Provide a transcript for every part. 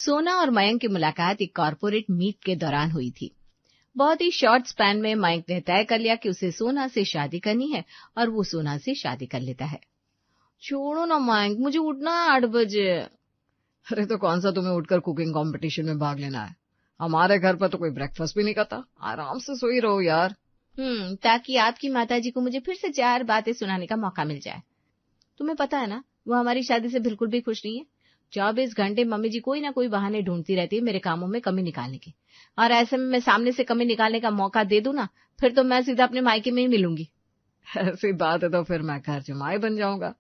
सोना और मयंक की मुलाकात एक कॉर्पोरेट मीट के दौरान हुई थी। बहुत ही शॉर्ट स्पैन में मयंक ने तय कर लिया कि उसे सोना से शादी करनी है और वो सोना से शादी कर लेता है। छोड़ो ना मयंक, मुझे उठना है 8 बजे। अरे तो कौन सा तुम्हें उठकर कुकिंग कंपटीशन में भाग लेना है? हमारे घर पर तो कोई ब्रेकफास्ट भी नहीं करता। आराम से सोई रहो यार। ताकि आपकी माताजी को मुझे फिर से 4 बातें सुनाने का मौका मिल जाए। तुम्हें पता है ना, वो हमारी शादी से बिल्कुल भी खुश नहीं है। 24 घंटे मम्मी जी कोई ना कोई बहाने ढूंढती रहती है मेरे कामों में कमी निकालने की, और ऐसे में मैं सामने से कमी निकालने का मौका दे दूं ना, फिर तो मैं सीधा अपने मायके में ही मिलूंगी। ऐसी बात है तो फिर मैं घर जमाई बन जाऊंगा।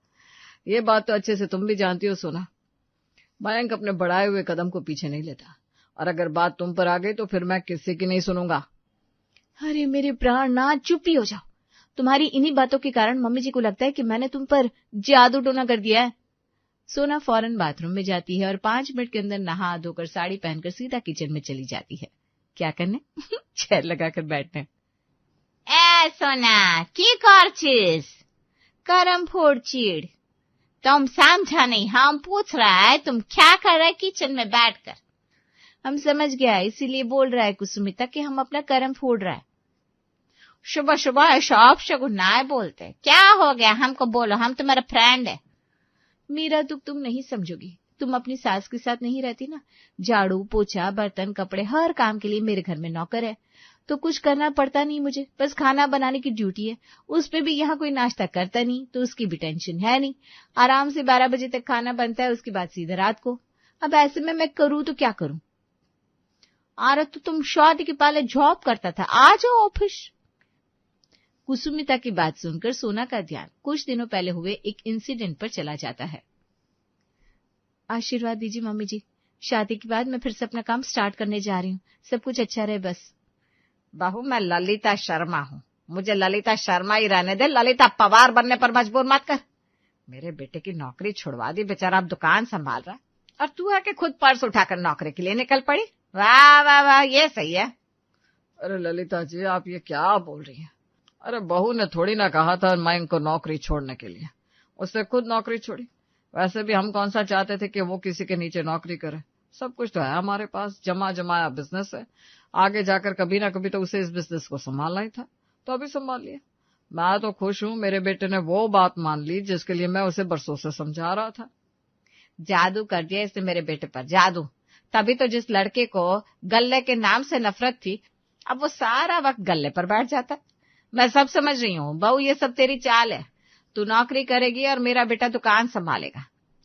ये बात तो अच्छे से तुम भी जानती हो सोना। मयंक अपने बढ़ाए हुए कदम को पीछे नहीं लेता, और अगर बात तुम पर आ गई तो फिर मैं किसी की नहीं सुनूंगा। अरे मेरे प्राण नाथ, चुप ही हो जाओ। तुम्हारी इन्हीं बातों के कारण मम्मी जी को लगता है कि मैंने तुम पर जादू टोना कर दिया है। सोना फौरन बाथरूम में जाती है और 5 मिनट के अंदर नहा धोकर साड़ी पहनकर सीधा किचन में चली जाती है। क्या करने? चेयर लगाकर बैठने। ए सोना, की करछिस? करम फोड़ चीड़। तुम समझा नहीं, हम पूछ रहा है तुम क्या कर रहे किचन में बैठकर? हम समझ गया, इसीलिए बोल रहा है कुसुमिता कि हम अपना करम फोड़ रहा है। सुबह सुबह ऐसा अपशगुन ना बोलते। क्या हो गया हमको बोलो, हम तुम्हारा फ्रेंड है। मेरा दुख तुम नहीं समझोगी। तुम अपनी सास के साथ नहीं रहती ना, झाड़ू पोछा बर्तन कपड़े हर काम के लिए मेरे घर में नौकर है, तो कुछ करना पड़ता नहीं मुझे, बस खाना बनाने की ड्यूटी है। उस पे भी यहाँ कोई नाश्ता करता नहीं तो उसकी भी टेंशन है नहीं। आराम से 12 बजे तक खाना बनता है, उसके बाद सीधा रात को। अब ऐसे में मैं करूँ तो क्या करूँ? अरे तो तुम शादी के पहले जॉब करता था, आ जाओ ऑफिस। कुसुमिता की बात सुनकर सोना का ध्यान कुछ दिनों पहले हुए एक इंसिडेंट पर चला जाता है। आशीर्वाद दीजिए मम्मी जी, शादी के बाद मैं फिर से अपना काम स्टार्ट करने जा रही हूँ। सब कुछ अच्छा रहे बस। बहू, मैं ललिता शर्मा हूँ, मुझे ललिता शर्मा ही रहने दे। ललिता पवार बनने पर मजबूर मत कर। मेरे बेटे की नौकरी छुड़वा दी, बेचारा अब दुकान संभाल रहा है, और तू है कि खुद पर्स उठाकर नौकरी के लिए निकल पड़ी। वाह वाह वाह, ये सही है। अरे ललिता जी, आप ये क्या बोल रही हैं? अरे बहू ने थोड़ी ना कहा था मयंक को नौकरी छोड़ने के लिए, उसने खुद नौकरी छोड़ी। वैसे भी हम कौन सा चाहते थे कि वो किसी के नीचे नौकरी करे। सब कुछ तो है हमारे पास, जमा जमाया बिजनेस है। आगे जाकर कभी ना कभी तो उसे इस बिजनेस को संभालना ही था, तो अभी संभाल लिया। मैं तो खुश हूँ, मेरे बेटे ने वो बात मान ली जिसके लिए मैं उसे बरसों से समझा रहा था। जादू कर दिया इसने मेरे बेटे पर, जादू। तभी तो जिस लड़के को गल्ले के नाम से नफरत थी, अब वो सारा वक्त गल्ले पर बैठ जाता है। मैं सब समझ रही हूँ बहू, ये सब तेरी चाल है। तू नौकरी करेगी और मेरा बेटा दुकान संभालेगा,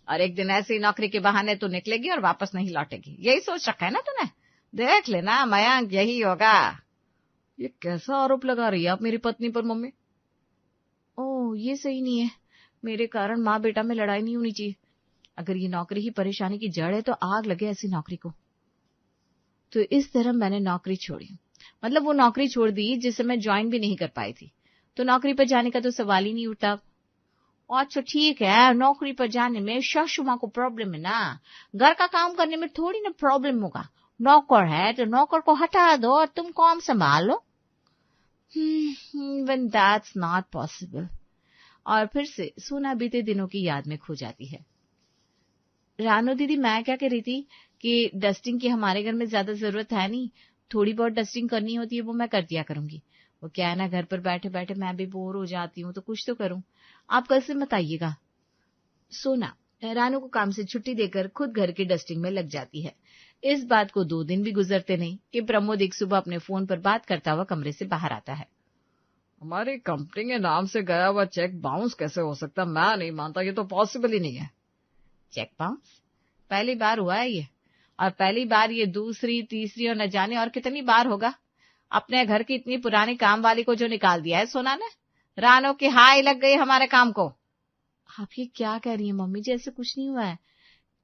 और एक दिन ऐसी नौकरी के बहाने तू निकलेगी और वापस नहीं लौटेगी। यही सोच रखा है ना तूने? देख लेना मयंक, यही होगा। ये कैसा आरोप लगा रही है आप मेरी पत्नी पर मम्मी? ओह, ये सही नहीं है। मेरे कारण माँ बेटा में लड़ाई नहीं होनी चाहिए। अगर ये नौकरी ही परेशानी की जड़ है तो आग लगे ऐसी नौकरी को। तो इस तरह मैंने नौकरी छोड़ी, मतलब वो नौकरी छोड़ दी जिसे मैं ज्वाइन भी नहीं कर पाई थी, तो नौकरी पर जाने का तो सवाल ही नहीं उठता। अच्छा ठीक है, नौकरी पर जाने में सासू माँ को प्रॉब्लम है ना, घर का काम करने में थोड़ी ना प्रॉब्लम होगा। नौकर है तो नौकर को हटा दो और तुम काम संभालो। When that's not possible। और फिर से सोना बीते दिनों की याद में खो जाती है। रानो दीदी, मैं क्या कह रही थी कि डस्टिंग की हमारे घर में ज्यादा जरूरत है नहीं, थोड़ी बहुत डस्टिंग करनी होती है वो मैं कर दिया करूंगी। वो क्या है ना, घर पर बैठे बैठे मैं भी बोर हो जाती हूँ, तो कुछ तो करूं। आप कल से मत आइएगा। सोना रानो को काम से छुट्टी देकर खुद घर की डस्टिंग में लग जाती है। इस बात को 2 दिन भी गुजरते नहीं कि प्रमोद एक सुबह अपने फोन पर बात करता हुआ कमरे से बाहर आता है। हमारी कंपनी के नाम से गया हुआ चेक बाउंस कैसे हो सकता? मैं नहीं मानता, ये तो पॉसिबल ही नहीं है। चेक बाउंस पहली बार हुआ है ये, और पहली बार ये दूसरी तीसरी और न जाने और कितनी बार होगा। अपने घर की इतनी पुरानी काम वाली को जो निकाल दिया है सोना ने, रानो की हाई लग गई हमारे काम को। आप ये क्या कह रही हैं मम्मी जी? ऐसे कुछ नहीं हुआ है।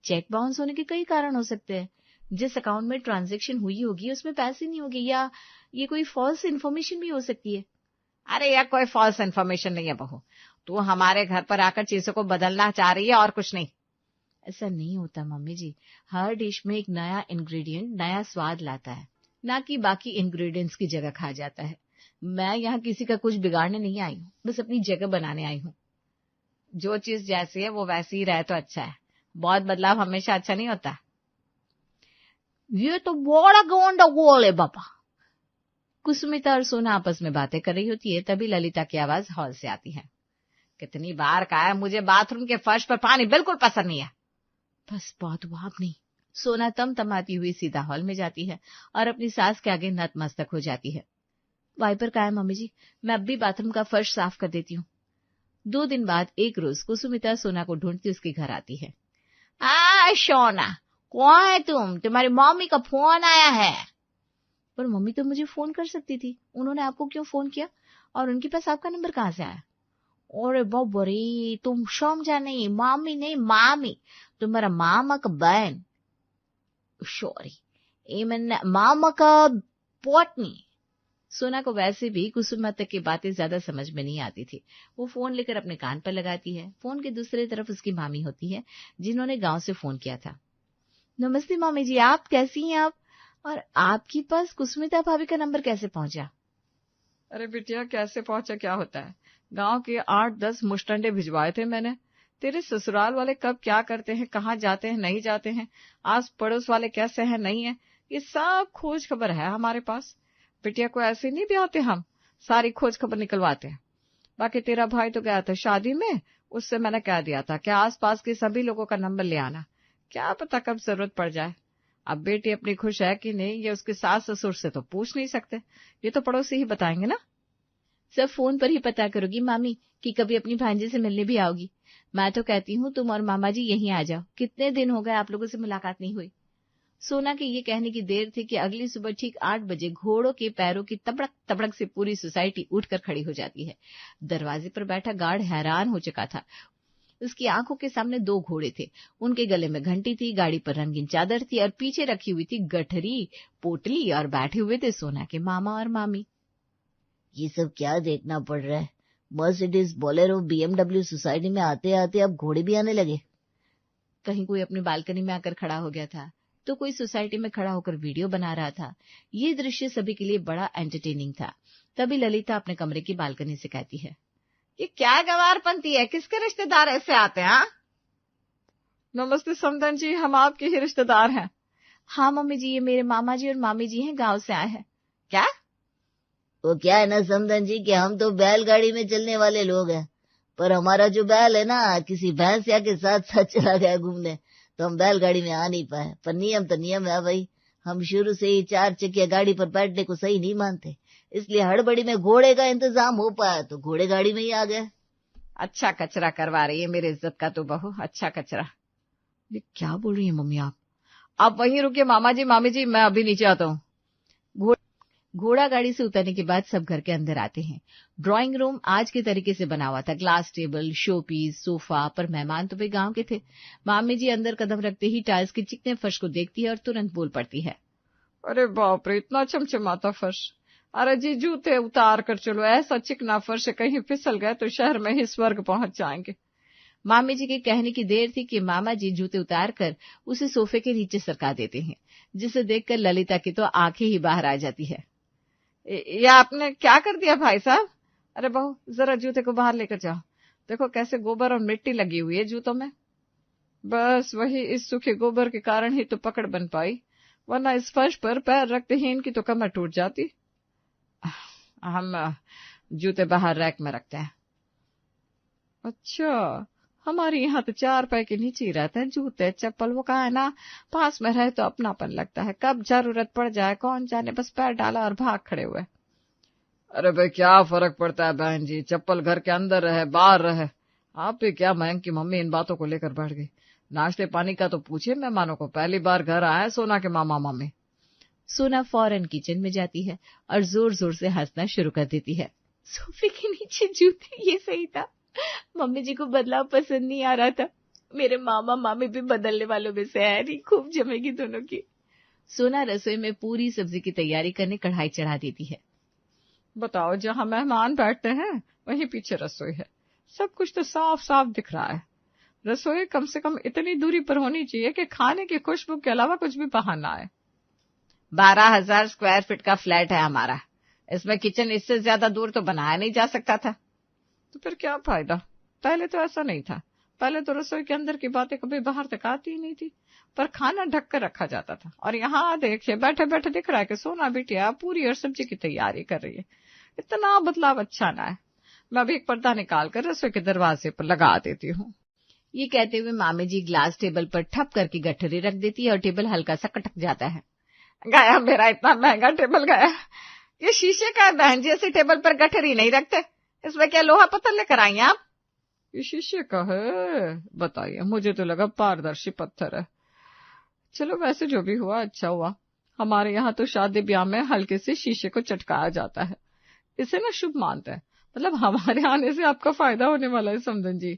चेक बाउंस होने के कई कारण हो सकते हैं। जिस अकाउंट में ट्रांजैक्शन हुई होगी उसमें पैसे नहीं होंगे, या ये कोई फॉल्स इन्फॉर्मेशन भी हो सकती है। अरे यार, कोई फॉल्स इन्फॉर्मेशन नहीं है बहू, तू हमारे घर पर आकर चीजों को बदलना चाह रही है और कुछ नहीं। ऐसा नहीं होता मम्मी जी, हर डिश में एक नया इंग्रेडिएंट नया स्वाद लाता है, ना कि बाकी इंग्रेडिएंट्स की जगह खा जाता है। मैं यहाँ किसी का कुछ बिगाड़ने नहीं आई हूँ, बस अपनी जगह बनाने आई हूँ। जो चीज जैसी है वो वैसी ही रहे तो अच्छा है, बहुत बदलाव हमेशा अच्छा नहीं होता। ये तो बड़ा गंडगोल है बाबा। कुसुमिता और सोना आपस में बातें कर रही होती है, तभी ललिता की आवाज हॉल से आती है। कितनी बार कहा है मुझे बाथरूम के फर्श पर पानी बिल्कुल पसंद नहीं है। बस बहुत हुआ अब नहीं। सोना तमतमाती हुई सीधा हॉल में जाती है और अपनी सास के आगे नतमस्तक हो जाती है। वाइपर कहाँ है मम्मी जी? मैं अब भी बाथरूम का फर्श साफ कर देती हूँ। 2 दिन बाद एक रोज कुसुमिता सोना को ढूंढती उसके घर आती है। सोना, कौन है तुम? तुम्हारी मम्मी का फोन आया है। पर मम्मी तो मुझे फोन कर सकती थी, उन्होंने आपको क्यों फोन किया? और उनके पास आपका नंबर कहाँ से आया? अरे बाबरी, तुम समझा नहीं, मामी नहीं मामी, तुम्हारा मामा का बहन, सॉरी मामा का पत्नी। सोना को वैसे भी कुसुमिता की बातें ज्यादा समझ में नहीं आती थी। वो फोन लेकर अपने कान पर लगाती है। फोन के दूसरी तरफ उसकी मामी होती है, जिन्होंने गांव से फोन किया था। नमस्ते मामी जी, आप कैसी हैं आप? और आपके पास कुसुमिता भाभी का नंबर कैसे पहुंचा? अरे बिटिया, कैसे पहुंचा क्या होता है, गांव के 8-10 मुस्टंडे भिजवाए थे मैंने। तेरे ससुराल वाले कब क्या करते हैं, कहाँ जाते हैं, नहीं जाते हैं, आस पड़ोस वाले कैसे हैं, नहीं है, ये सब खोज खबर है हमारे पास। बिटिया को ऐसे नहीं ब्याहते हम, सारी खोज खबर निकलवाते हैं। बाकी तेरा भाई तो गया था शादी में, उससे मैंने कह दिया था कि आसपास के सभी लोगों का नंबर ले आना, क्या पता कब जरूरत पड़ जाए। अब बेटी अपनी खुश है कि नहीं, ये उसके सास ससुर से तो पूछ नहीं सकते, ये तो पड़ोसी ही बताएंगे ना। सब फोन पर ही पता करोगी मामी कि कभी अपनी भांजी से मिलने भी आओगी। मैं तो कहती हूँ तुम और मामा जी यहीं आ जाओ, कितने दिन हो गए आप लोगों से मुलाकात नहीं हुई। सोना के ये कहने की देर थी कि अगली सुबह ठीक 8 बजे घोड़ों के पैरों की तबड़क तबड़क से पूरी सोसाइटी उठकर खड़ी हो जाती है। दरवाजे पर बैठा गार्ड हैरान हो चुका था। उसकी आंखों के सामने 2 घोड़े थे, उनके गले में घंटी थी, गाड़ी पर रंगीन चादर थी और पीछे रखी हुई थी गठरी पोटली, और बैठे हुए थे सोना के मामा और मामी। ये सब क्या देखना पड़ रहा है? मर्सिडीज, बोलेरो, BMW सोसाइटी में आते आते अब घोड़े भी आने लगे। कहीं कोई अपनी बालकनी में आकर खड़ा हो गया था, तो कोई सोसाइटी में खड़ा होकर वीडियो बना रहा था। ये दृश्य सभी के लिए बड़ा एंटरटेनिंग था। तभी ललिता अपने कमरे की बालकनी से कहती है, ये क्या गवारपंती है, किसके रिश्तेदार ऐसे आते हैं? नमस्ते समदन जी, हम आपके ही रिश्तेदार हैं। हाँ मम्मी जी, ये मेरे मामा जी और मामी जी हैं, गांव से आए हैं। क्या? वो क्या है ना समदन जी कि हम तो बैलगाड़ी में चलने वाले लोग हैं, पर हमारा जो बैल है ना किसी भैंसिया के साथ साथ चला गया घूमने, तो हम बैलगाड़ी में आ नहीं पाए। पर नियम तो नियम है भाई, हम शुरू से ही 4 चकिया गाड़ी पर बैठने को सही नहीं मानते, इसलिए हड़बड़ी में घोड़े का इंतजाम हो पाया तो घोड़े गाड़ी में ही आ गए। अच्छा कचरा करवा रही है मेरे इज्जत का तो बहू, अच्छा कचरा। ये क्या बोल रही है मम्मी आप वहीं रुकिए मामा जी, मामी जी, मैं अभी नीचे आता हूँ। घोड़ा गाड़ी से उतरने के बाद सब घर के अंदर आते हैं। ड्राइंग रूम आज के तरीके से बना हुआ था, glass table, show piece, sofa, पर मेहमान तो वे गांव के थे। मामी जी अंदर कदम रखते ही टाइल्स के चिकने फर्श को देखती है और तुरंत बोल पड़ती है, अरे बाप रे, इतना चमचमाता फर्श, अरे जी जूते उतार कर चलो, ऐसा चिकना फर्श कहीं फिसल गए तो शहर में ही स्वर्ग पहुंच जाएंगे। मामी जी के कहने की देर थी कि मामा जी जूते उतार कर उसे सोफे के नीचे सरका देते हैं, जिसे देखकर ललिता की तो आंखें ही बाहर आ जाती है। ये आपने क्या कर दिया भाई साहब? अरे बहू जरा जूते को बाहर लेकर जाओ, देखो कैसे गोबर और मिट्टी लगी हुई है जूतों में। बस वही इस सूखे गोबर के कारण ही तो पकड़ बन पाई, वरना इस फर्श पर पैर रखते ही इनकी तो कमर टूट जाती। हम जूते बाहर रैक में रखते हैं। अच्छा, हमारे यहाँ तो 4 पैर के नीचे ही रहते हैं जूते चप्पल, वो कहा है ना पास में रहे तो अपनापन लगता है, कब जरूरत पड़ जाए कौन जाने, बस पैर डाला और भाग खड़े हुए। अरे भाई क्या फर्क पड़ता है बहन जी, चप्पल घर के अंदर रहे बाहर रहे, आप भी क्या मयंक की मम्मी इन बातों को लेकर बैठ गई। नाश्ते पानी का तो पूछे मेहमानों को, पहली बार घर आए सोना के मामा मामी। सोना फौरन किचन में जाती है और जोर जोर से हंसना शुरू कर देती है। सोफे के नीचे जूते, ये सही था, मम्मी जी को बदलाव पसंद नहीं आ रहा था। मेरे मामा मामी भी बदलने वालों में से है, नहीं खूब जमेगी दोनों की। सोना रसोई में पूरी सब्जी की तैयारी करने कढ़ाई चढ़ा देती है। बताओ, जहाँ मेहमान बैठते हैं वहीं पीछे रसोई है, सब कुछ तो साफ साफ दिख रहा है। रसोई कम से कम इतनी दूरी पर होनी चाहिए कि खाने की खुशबू के अलावा कुछ भी बाहर ना आए। 12,000 स्क्वायर फीट का फ्लैट है हमारा, इसमें किचन इससे ज्यादा दूर तो बनाया नहीं जा सकता था। तो फिर क्या फायदा, पहले तो ऐसा नहीं था, पहले तो रसोई के अंदर की बातें कभी बाहर तक आती ही नहीं थी, पर खाना ढक कर रखा जाता था। और यहाँ देखिए बैठे बैठे दिख रहा है कि सोना बिटिया पूरी और सब्जी की तैयारी कर रही है। इतना बदलाव अच्छा ना है। मैं अभी एक पर्दा निकाल कर रसोई के दरवाजे पर लगा देती हूँ। ये कहते हुए मामी जी ग्लास टेबल पर ठप करके गठरी रख देती है और टेबल हल्का सा कटक जाता है। गया मेरा इतना महंगा टेबल गया। ये शीशे का है बहन जी, ऐसे टेबल पर गठरी नहीं रखते। इसमें क्या लोहा पत्थर लेकर आई आप? ये शीशे का है? बताइए, मुझे तो लगा पारदर्शी पत्थर है। चलो वैसे जो भी हुआ अच्छा हुआ। हमारे यहाँ तो शादी ब्याह में हल्के से शीशे को चटकाया जाता है, इसे ना शुभ मानते हैं। मतलब हमारे आने से आपका फायदा होने वाला है समधन जी।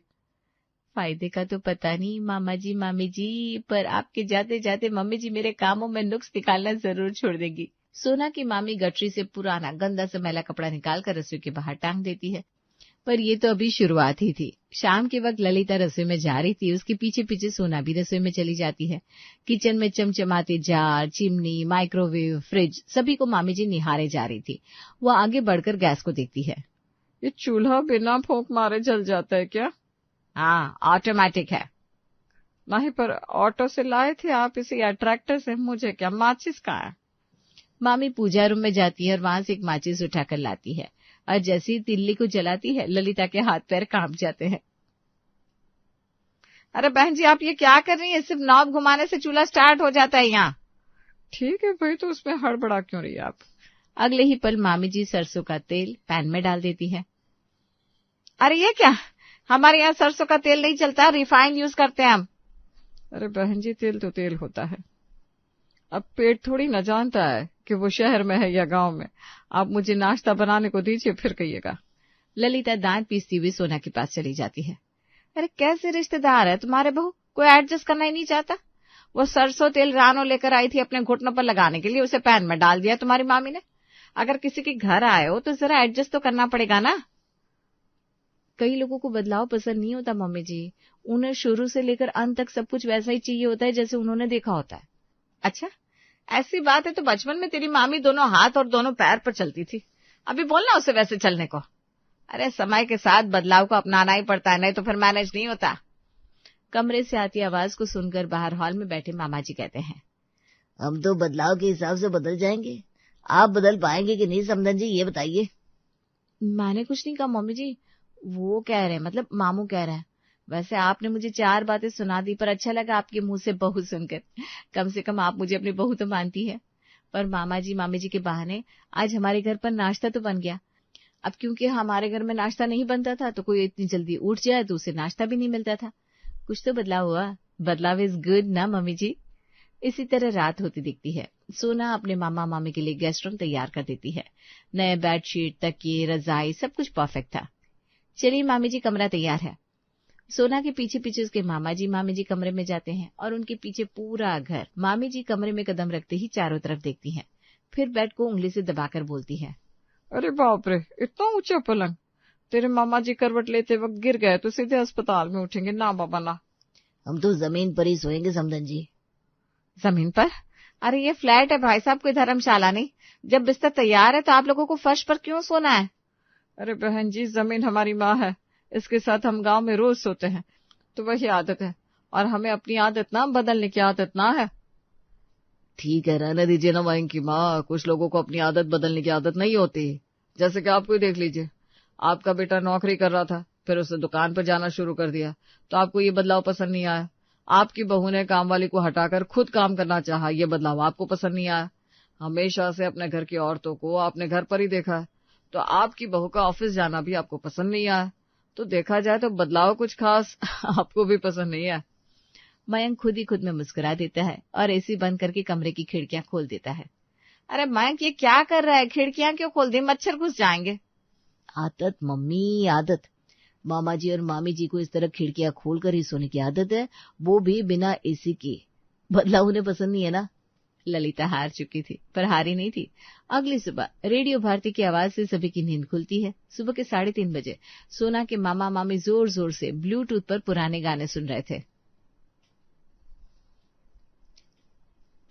फायदे का तो पता नहीं मामा जी मामी जी, पर आपके जाते जाते मम्मी जी मेरे कामों में नुक्स निकालना जरूर छोड़ देगी। सोना की मामी गठरी से पुराना गंदा सा मैला कपड़ा निकाल कर रसोई के बाहर टांग देती है। पर ये तो अभी शुरुआत ही थी। शाम के वक्त ललिता रसोई में जा रही थी, उसके पीछे पीछे सोना भी रसोई में चली जाती है। किचन में चमचमाते जार, चिमनी, माइक्रोवेव, फ्रिज सभी को मामी जी निहारे जा रही थी। वो आगे बढ़कर गैस को देखती है। ये चूल्हा बिना फूंक मारे जल जाता है क्या? हाँ, ऑटोमेटिक है। नहीं, पर ऑटो से लाए थे आप इसे या ट्रैक्टर से? मुझे क्या, माचिस कहाँ है? मामी पूजा रूम में जाती है और वहां से एक माचिस उठाकर लाती है और जैसे ही तिल्ली को जलाती है ललिता के हाथ पैर कांप जाते हैं। अरे बहन जी आप ये क्या कर रही हैं? सिर्फ नॉब घुमाने से चूल्हा स्टार्ट हो जाता है यहाँ। ठीक है भाई, तो उसमें हड़बड़ा क्यों रही आप? अगले ही पल मामी जी सरसों का तेल पैन में डाल देती है। अरे ये क्या, हमारे यहाँ सरसों का तेल नहीं चलता, रिफाइंड यूज करते हैं हम। अरे बहन जी तेल तो तेल होता है। अब पेट थोड़ी न जानता है कि वो शहर में है या गांव में। आप मुझे नाश्ता बनाने को दीजिए, फिर कहिएगा। ललिता दांत पीसती हुई सोना के पास चली जाती है। अरे कैसे रिश्तेदार है तुम्हारे बहू, कोई एडजस्ट करना ही नहीं चाहता। वो सरसों तेल रानो लेकर आई थी अपने घुटनों पर लगाने के लिए, उसे पैन में डाल दिया तुम्हारी मामी ने। अगर किसी के घर आए हो तो जरा एडजस्ट तो करना पड़ेगा ना। कई लोगों को बदलाव पसंद नहीं होता मम्मी जी, उन्हें शुरू से लेकर अंत तक सब कुछ वैसा ही चाहिए होता है जैसे उन्होंने देखा होता है। अच्छा ऐसी बात है तो बचपन में तेरी मामी दोनों हाथ और दोनों पैर पर चलती थी, अभी बोलना उसे वैसे चलने को। अरे समय के साथ बदलाव को अपनाना ही पड़ता है, नहीं तो फिर मैनेज नहीं होता। कमरे से आती आवाज को सुनकर बाहर हॉल में बैठे मामा जी कहते हैं, हम तो बदलाव के हिसाब से बदल जाएंगे, आप बदल पाएंगे कि नहीं समधन जी, ये बताइए। मैंने कुछ नहीं कहा मम्मी जी, वो कह रहे हैं, मतलब मामू कह रहे हैं। वैसे आपने मुझे 4 बातें सुना दी, पर अच्छा लगा आपके मुंह से बहू सुनकर। कम से कम आप मुझे अपनी बहू तो मानती है। पर मामा जी मामी जी के बहाने आज हमारे घर पर नाश्ता तो बन गया। अब क्योंकि हमारे घर में नाश्ता नहीं बनता था तो कोई इतनी जल्दी उठ जाए तो उसे नाश्ता भी नहीं मिलता था। कुछ तो बदलाव हुआ। बदलाव इज गुड ना मम्मी जी। इसी तरह रात होती दिखती है। सोना अपने मामा मामी के लिए गेस्ट रूम तैयार कर देती है। नए बेडशीट, तकिए, रजाई सब कुछ परफेक्ट था। चलिए मामी जी, कमरा तैयार है। सोना के पीछे पीछे उसके मामा जी मामी जी कमरे में जाते हैं और उनके पीछे पूरा घर। मामी जी कमरे में कदम रखते ही चारों तरफ देखती हैं, फिर बेड को उंगली से दबाकर बोलती है, अरे बाप रे, इतना ऊंचा पलंग। तेरे मामा जी करवट लेते वक्त गिर गए तो सीधे अस्पताल में उठेंगे ना बाबा ना। हम तो जमीन पर ही सोएंगे समधन जी। जमीन पर? अरे ये फ्लैट है भाई साहब, कोई धर्मशाला नहीं। जब बिस्तर तैयार है तो आप लोगों को फर्श पर क्यों सोना है? अरे बहन जी, जमीन हमारी माँ है, इसके साथ हम गांव में रोज सोते हैं तो वही आदत है, और हमें अपनी आदत ना बदलने की आदत ना है। ठीक है, रहने दीजिए ना माइन की माँ, कुछ लोगों को अपनी आदत बदलने की आदत नहीं होती। जैसे कि आपको ही देख लीजिए, आपका बेटा नौकरी कर रहा था, फिर उसने दुकान पर जाना शुरू कर दिया तो आपको ये बदलाव पसंद नहीं आया। आपकी बहू ने काम वाली को हटाकर खुद काम करना चाहा, ये बदलाव आपको पसंद नहीं आया। हमेशा से अपने घर की औरतों को आपने घर पर ही देखा है, तो आपकी बहू का ऑफिस जाना भी आपको पसंद नहीं आया। तो देखा जाए तो बदलाव कुछ खास आपको भी पसंद नहीं है। मयंक खुद ही खुद में मुस्कुरा देता है और एसी बंद करके कमरे की खिड़कियां खोल देता है। अरे मयंक ये क्या कर रहा है, खिड़कियां क्यों खोल दी, मच्छर घुस जाएंगे। आदत मम्मी, आदत। मामा जी और मामी जी को इस तरह खिड़कियां खोलकर ही सोने की आदत है, वो भी बिना एसी की। बदलाव उन्हें पसंद नहीं है ना। ललिता हार चुकी थी, पर हारी नहीं थी। अगली सुबह रेडियो भारती की आवाज से सभी की नींद खुलती है। सुबह के 3:30 बजे सोना के मामा मामी जोर जोर से ब्लूटूथ पर पुराने गाने सुन रहे थे।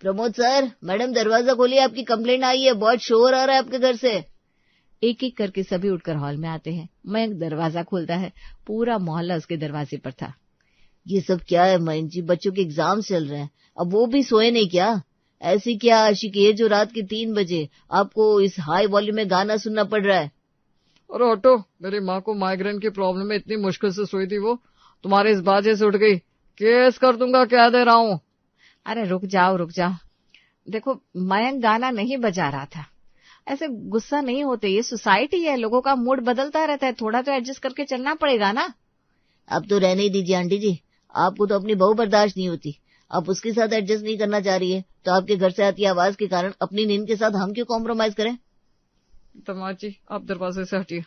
प्रमोद सर, मैडम दरवाजा खोलिए, आपकी कंप्लेंट आई है, बहुत शोर आ रहा है आपके घर से। एक एक करके सभी उठकर हॉल में आते हैं। मयंक दरवाजा खोलता है, पूरा मोहल्ला उसके दरवाजे पर था। ये सब क्या है मयंक जी, बच्चों के एग्जाम चल रहे हैं, अब वो भी सोए नहीं क्या? ऐसी क्या आशिक है जो रात के 3 बजे आपको इस हाई वॉल्यूम में गाना सुनना पड़ रहा है? और हटो, मेरी माँ को माइग्रेन की प्रॉब्लम में इतनी मुश्किल से सोई थी, वो तुम्हारे इस बाजे से उठ गई। केस कर दूंगा, कह दे रहा हूँ। अरे रुक जाओ, देखो मयंक गाना नहीं बजा रहा था, ऐसे गुस्सा नहीं होते, ये सोसाइटी है, लोगों का मूड बदलता रहता है, थोड़ा तो एडजस्ट करके चलना पड़ेगा ना। अब तो रहने ही दीजिए आंटी जी, आपको तो अपनी बहू बर्दाश्त नहीं होती, आप उसके साथ एडजस्ट नहीं करना चाह रही है, तो आपके घर से आती आवाज के कारण अपनी नींद के साथ हम क्यों कॉम्प्रोमाइज करें? तमाची, आप दरवाजे से हटिए।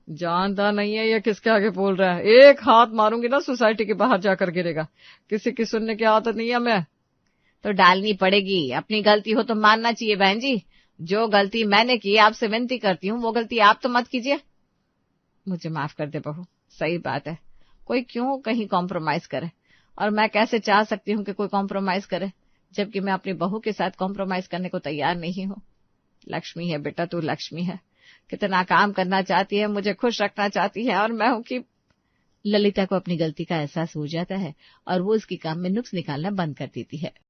जानता नहीं है ये किसके आगे बोल रहा है, एक हाथ मारूंगी ना सोसाइटी के बाहर जाकर गिरेगा। किसी की सुनने की आदत नहीं है मैं। तो डालनी पड़ेगी, अपनी गलती हो तो मानना चाहिए बहन जी। जो गलती मैंने की, आपसे विनती करती हूँ, वो गलती आप तो मत कीजिए। मुझे माफ कर दे बहू, सही बात है, कोई क्यों कहीं कॉम्प्रोमाइज करे, और मैं कैसे चाह सकती हूँ कि कोई कॉम्प्रोमाइज करे, जबकि मैं अपनी बहू के साथ कॉम्प्रोमाइज करने को तैयार नहीं हूँ। लक्ष्मी है बेटा, तू लक्ष्मी है, कितना काम करना चाहती है, मुझे खुश रखना चाहती है, और मैं हूं कि। ललिता को अपनी गलती का एहसास हो जाता है और वो उसके काम में नुक्स निकालना बंद कर देती है।